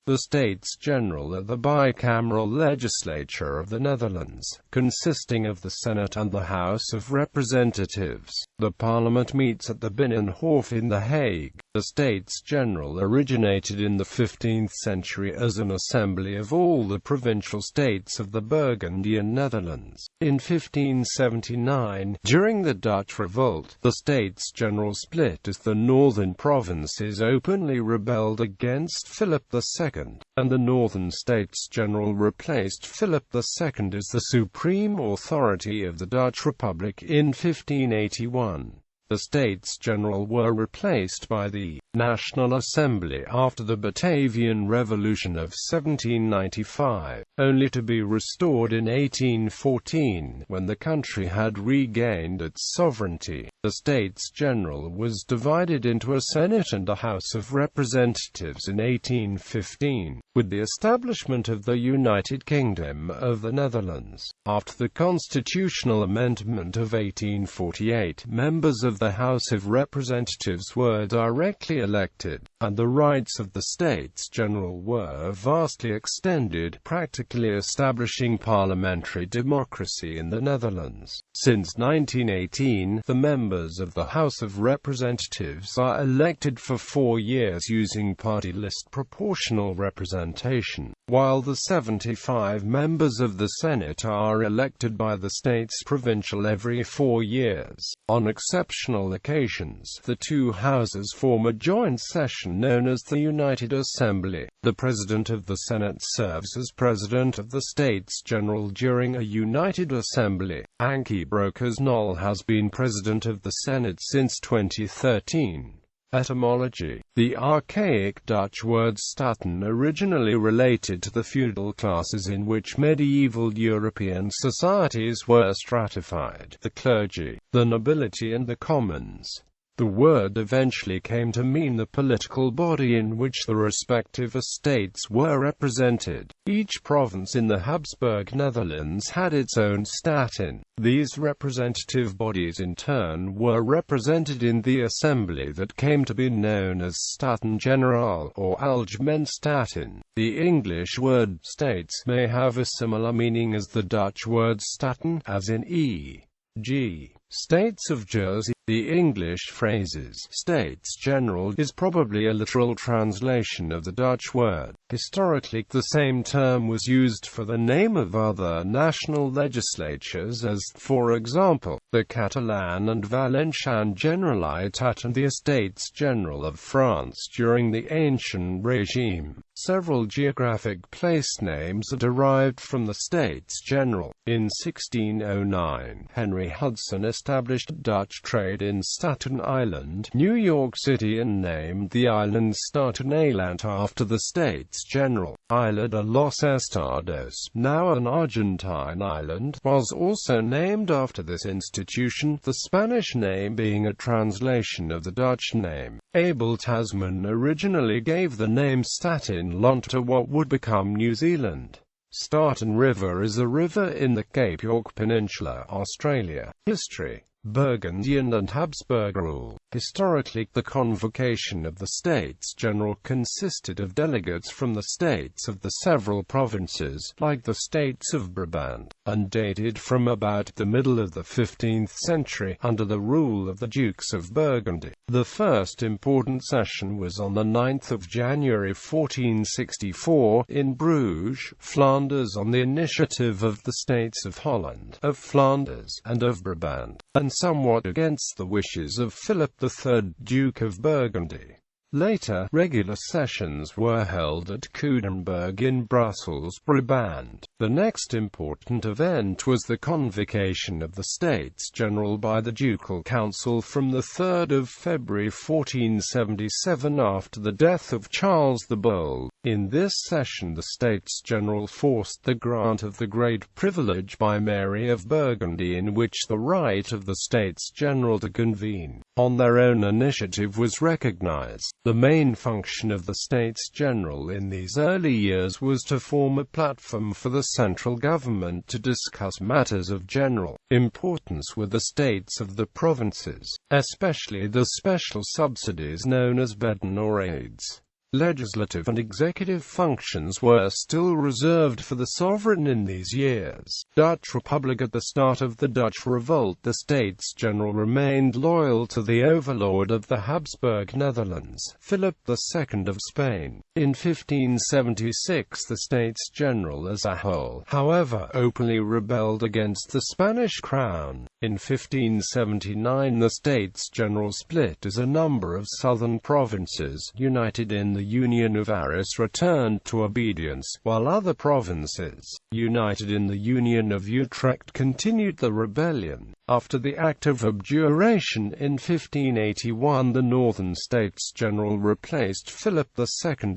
The States General are the bicameral legislature of the Netherlands, consisting of the Senate and the House of Representatives. The Parliament meets at the Binnenhof in The Hague. The States General originated in the 15th century as an assembly of all the provincial states of the Burgundian Netherlands. In 1579, during the Dutch Revolt, the States General split as the northern provinces openly rebelled against Philip II, and the Northern States General replaced Philip II as the supreme authority of the Dutch Republic in 1581. The States General were replaced by the National Assembly after the Batavian Revolution of 1795, only to be restored in 1814, when the country had regained its sovereignty. The States General was divided into a Senate and a House of Representatives in 1815, with the establishment of the United Kingdom of the Netherlands. After the constitutional amendment of 1848, members of the House of Representatives were directly elected, and the rights of the States General were vastly extended, practically establishing parliamentary democracy in the Netherlands. Since 1918, the members of the House of Representatives are elected for 4 years using party list proportional representation, while the 75 members of the Senate are elected by the states provincial every 4 years. On exceptional occasions, the two houses form a joint session known as the United Assembly. The President of the Senate serves as President of the States General during a United Assembly. Ankie Brokers-Knol has been President of the Senate since 2013. Etymology. The archaic Dutch word staten originally related to the feudal classes in which medieval European societies were stratified: the clergy, the nobility and the commons. The word eventually came to mean the political body in which the respective estates were represented. Each province in the Habsburg Netherlands had its own staten. These representative bodies in turn were represented in the assembly that came to be known as Staten-Generaal or Algemene Staten. The English word states may have a similar meaning as the Dutch word staten, as in e.g. States of Jersey. The English phrases States General is probably a literal translation of the Dutch word. Historically, the same term was used for the name of other national legislatures as, for example, the Catalan and Valencian Generalitat and the Estates General of France during the ancient regime. Several geographic place names are derived from the States General. In 1609, Henry Hudson established Dutch trade in Staten Island, New York City, and named the island Staten Eiland after the States General. Isla de los Estados, now an Argentine island, was also named after this institution, the Spanish name being a translation of the Dutch name. Abel Tasman originally gave the name Staten Land to what would become New Zealand. Staten River is a river in the Cape York Peninsula, Australia. History. Burgundian and Habsburg rule. Historically, the convocation of the States General consisted of delegates from the states of the several provinces, like the states of Brabant, and dated from about the middle of the 15th century, under the rule of the Dukes of Burgundy. The first important session was on the 9th of January 1464, in Bruges, Flanders, on the initiative of the states of Holland, of Flanders, and of Brabant, and somewhat against the wishes of Philip III, Duke of Burgundy. Later, regular sessions were held at Coudenberg in Brussels, Brabant. The next important event was the convocation of the States General by the Ducal Council from the 3rd of February 1477 after the death of Charles the Bold. In this session the States General forced the grant of the great privilege by Mary of Burgundy, in which the right of the States General to convene on their own initiative was recognized. The main function of the States General in these early years was to form a platform for the central government to discuss matters of general importance with the states of the provinces, especially the special subsidies known as Bedden or aids. Legislative and executive functions were still reserved for the sovereign in these years. Dutch Republic. At the start of the Dutch Revolt, the States General remained loyal to the overlord of the Habsburg Netherlands, Philip II of Spain. In 1576 the States General as a whole, however, openly rebelled against the Spanish crown. In 1579 the States General split as a number of southern provinces, united in the Union of Arras, returned to obedience, while other provinces, united in the Union of Utrecht, continued the rebellion. After the Act of Abjuration in 1581, the Northern States General replaced Philip II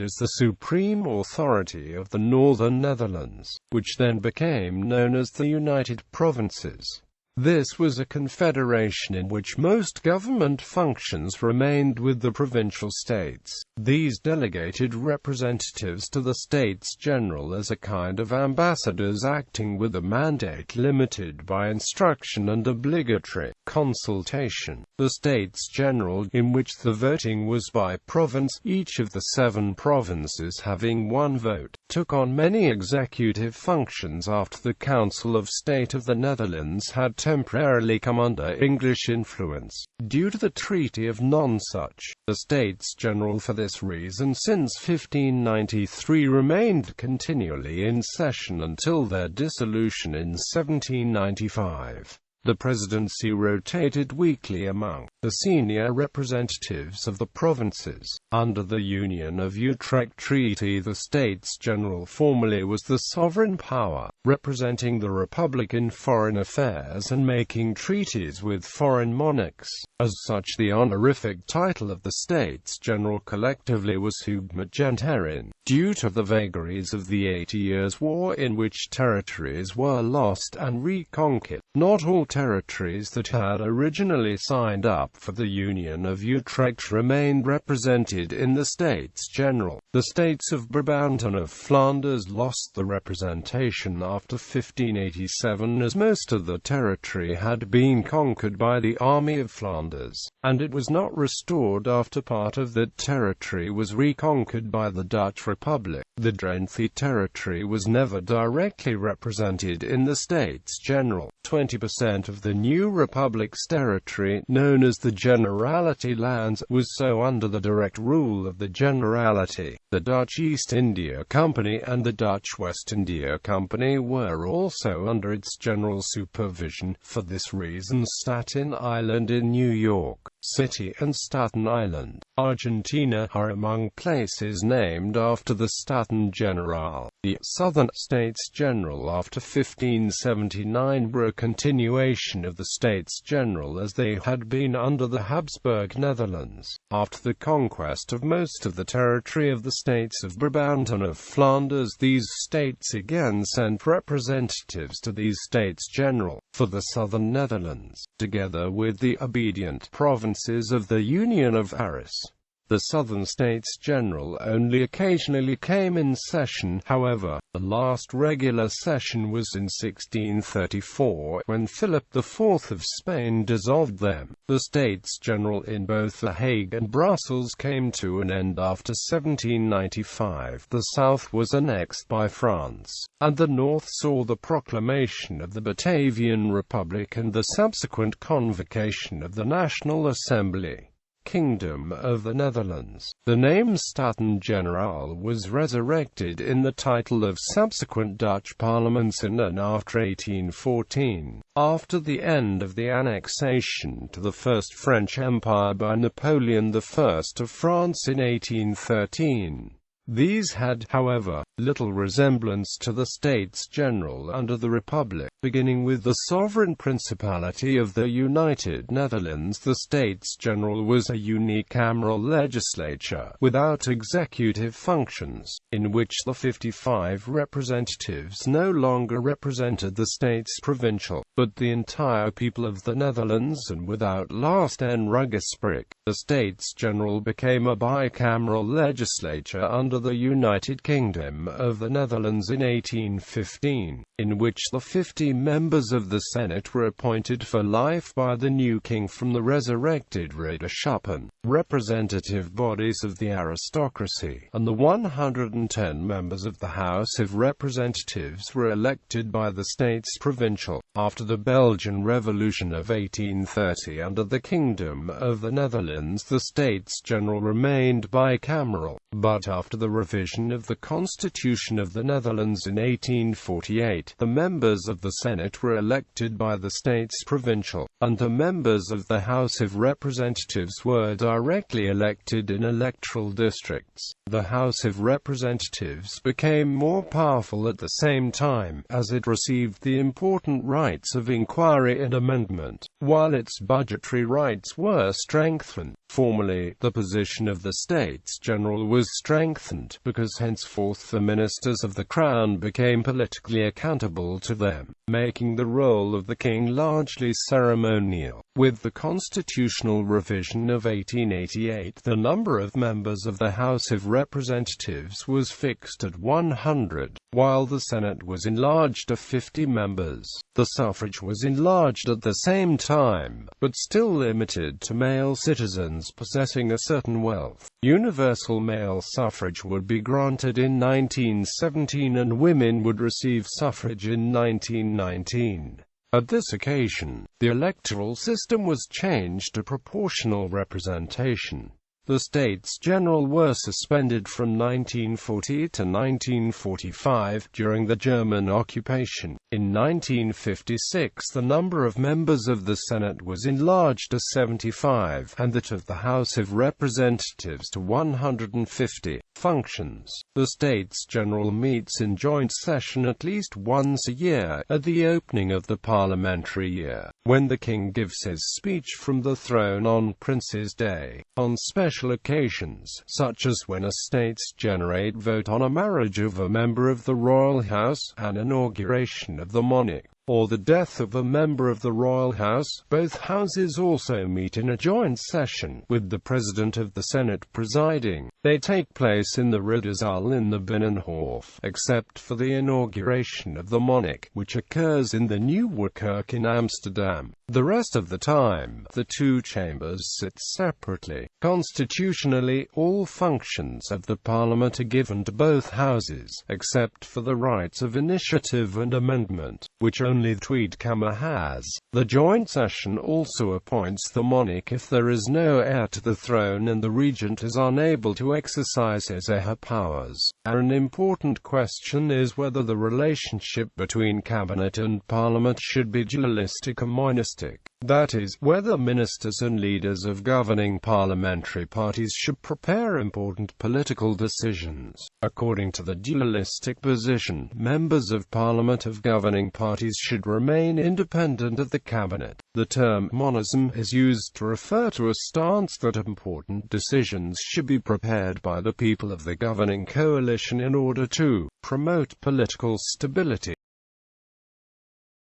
as the supreme authority of the Northern Netherlands, which then became known as the United Provinces. This was a confederation in which most government functions remained with the provincial states. These delegated representatives to the States General as a kind of ambassadors acting with a mandate limited by instruction and obligatory consultation. The States General, in which the voting was by province, each of the 7 provinces having 1 vote, took on many executive functions after the Council of State of the Netherlands had temporarily come under English influence, due to the Treaty of Nonsuch. The States General, for this reason, since 1593 remained continually in session until their dissolution in 1795. The presidency rotated weekly among the senior representatives of the provinces. Under the Union of Utrecht Treaty, the States General formally was the sovereign power, representing the Republic in foreign affairs and making treaties with foreign monarchs. As such, the honorific title of the States General collectively was Hoogmageterin, due to the vagaries of the 80 Years' War, in which territories were lost and reconquered. Not all territories that had originally signed up for the Union of Utrecht remained represented in the States General. The states of Brabant and of Flanders lost the representation after 1587, as most of the territory had been conquered by the Army of Flanders, and it was not restored after part of that territory was reconquered by the Dutch Republic. The Drenthe territory was never directly represented in the States General. 20% of the new republic's territory, known as the Generality lands, was so under the direct rule of the Generality. The Dutch East India Company and the Dutch West India Company were also under its general supervision. For this reason, Staten Island in New York City and Staten Island, Argentina, are among places named after the Staten General. The Southern States General after 1579 were a continuation of the States General as they had been under the Habsburg Netherlands. After the conquest of most of the territory of the states of Brabant and of Flanders, these states again sent representatives to these States General for the southern Netherlands, together with the obedient provinces of the Union of Arras. The Southern States General only occasionally came in session, however. The last regular session was in 1634, when Philip IV of Spain dissolved them. The States General in both The Hague and Brussels came to an end after 1795. The south was annexed by France, and the north saw the proclamation of the Batavian Republic and the subsequent convocation of the National Assembly. Kingdom of the Netherlands. The name Staten Generaal was resurrected in the title of subsequent Dutch parliaments in and after 1814, after the end of the annexation to the First French Empire by Napoleon I of France in 1813. These had, however, little resemblance to the States General under the Republic. Beginning with the sovereign principality of the United Netherlands, the States General was a unicameral legislature, without executive functions, in which the 55 representatives no longer represented the states provincial, but the entire people of the Netherlands, and without last en regisprek. The States General became a bicameral legislature under the United Kingdom of the Netherlands in 1815, in which the 50 members of the Senate were appointed for life by the new king from the resurrected Ridderschappen, representative bodies of the aristocracy, and the 110 members of the House of Representatives were elected by the States Provincial. After the Belgian Revolution of 1830, under the Kingdom of the Netherlands, the States General remained bicameral, but after the revision of the Constitution of the Netherlands in 1848, the members of the Senate were elected by the States Provincial, and the members of the House of Representatives were directly elected in electoral districts. The House of Representatives became more powerful at the same time, as it received the important rights of inquiry and amendment, while its budgetary rights were strengthened. Formally, the position of the States General was strengthened, because henceforth the ministers of the Crown became politically accountable to them, making the role of the king largely ceremonial. With the constitutional revision of 1888, the number of members of the House of Representatives was fixed at 100, while the Senate was enlarged to 50 members. The suffrage was enlarged at the same time, but still limited to male citizens possessing a certain wealth. Universal male suffrage would be granted in 1917 and women would receive suffrage in 1919. At this occasion, the electoral system was changed to proportional representation. The States General were suspended from 1940 to 1945 during the German occupation. In 1956, the number of members of the Senate was enlarged to 75, and that of the House of Representatives to 150. Functions. The States General meets in joint session at least once a year, at the opening of the parliamentary year, when the King gives his speech from the throne on Prince's Day. On special occasions, such as when a States General vote on a marriage of a member of the Royal House, an inauguration of the monarch, or the death of a member of the Royal House, both houses also meet in a joint session, with the President of the Senate presiding. They take place in the Ridderzaal in the Binnenhof, except for the inauguration of the monarch, which occurs in the Nieuwe Kerk in Amsterdam. The rest of the time, the two chambers sit separately. Constitutionally, all functions of the Parliament are given to both houses, except for the rights of initiative and amendment, which only the Tweede Kamer has. The joint session also appoints the monarch if there is no heir to the throne and the regent is unable to exercise his or her powers. An important question is whether the relationship between cabinet and parliament should be dualistic or monistic. That is, whether ministers and leaders of governing parliamentary parties should prepare important political decisions. According to the dualistic position, members of parliament of governing parties should remain independent of the cabinet. The term monism is used to refer to a stance that important decisions should be prepared by the people of the governing coalition in order to promote political stability.